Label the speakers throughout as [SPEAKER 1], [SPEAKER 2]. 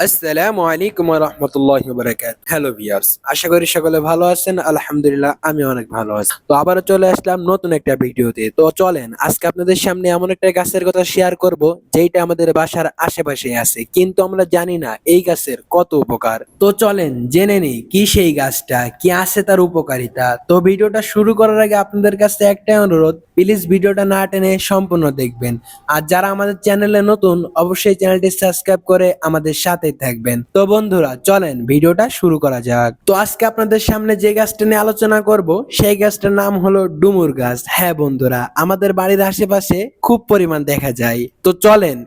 [SPEAKER 1] আসসালামু আলাইকুম ওয়া রাহমাতুল্লাহি ওয়া বারাকাতুহু। হ্যালো ভিউয়ার্স, আশা করি সকলে ভালো আছেন। আলহামদুলিল্লাহ আমি অনেক ভালো আছি। তো আবারও চলে আসলাম নতুন একটা ভিডিওতে। তো চলেন আজকে আপনাদের সামনে এমন একটা গাছের কথা শেয়ার করব যেটা আমাদের বাসার আশেপাশে আছে, কিন্তু আমরা জানি না এই গাছের কত উপকার। তো চলেন জেনে নিই কি সেই গাছটা, কি আছে তার উপকারিতা। তো ভিডিওটা শুরু করার আগে আপনাদের কাছে একটাই অনুরোধ, প্লিজ ভিডিওটা না টেনে সম্পূর্ণ দেখবেন। আর যারা আমাদের চ্যানেলে নতুন অবশ্যই চ্যানেলটি সাবস্ক্রাইব করে আমাদের সাথে থাকবেন। তো বন্ধুরা চলেন ভিডিওটা শুরু করা যাক। তো আজকে আপনাদের সামনে যে গাছটা নিয়ে আলোচনা করব সেই গাছটার নাম হলো ডুমুর গাছ। হ্যাঁ বন্ধুরা, আমাদের বাড়ির আশেপাশে খুব পরিমাণ দেখা যায়। তো চলেন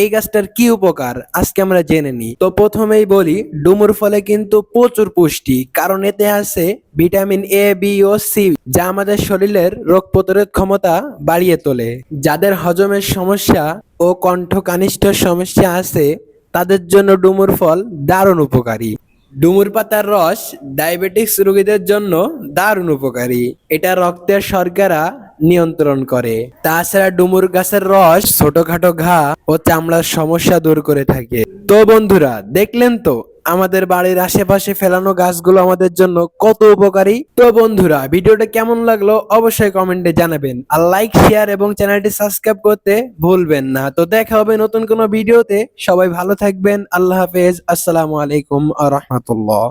[SPEAKER 1] এই গাছটার কি উপকার আজকে আমরা জেনে নিই। তো প্রথমেই বলি, ডুমুর ফলে কিন্তু প্রচুর পুষ্টি, কারণ এতে আছে ভিটামিন এ, বি ও সি, যা আমাদের শরীরের রোগ প্রতিরোধ ক্ষমতা বাড়িয়ে তোলে। যাদের হজমের সমস্যা ও কণ্ঠকানিষ্ঠর সমস্যা আছে তাদের জন্য ডুমুর ফল দারুণ উপকারী। ডুমুর পাতার রস ডায়াবেটিক্স রোগীদের জন্য দারুণ উপকারী। এটা রক্তের শর্করা নিয়ন্ত্রণ করে। তাছাড়া ডুমুর গাছের রস ছোটখাটো ঘা ও চামড়ার সমস্যা দূর করে থাকে। তো বন্ধুরা দেখলেন তো আমাদের বাড়ির আশেপাশে ফেলানো গাছগুলো আমাদের জন্য কত উপকারী। তো বন্ধুরা ভিডিওটা কেমন লাগলো অবশ্যই কমেন্টে জানাবেন, আর লাইক, শেয়ার এবং চ্যানেলটি সাবস্ক্রাইব করতে ভুলবেন না। তো দেখা হবে নতুন কোনো ভিডিওতে। সবাই ভালো থাকবেন। আল্লাহ হাফেজ। আসসালামু আলাইকুম ওয়া রাহমাতুল্লাহ।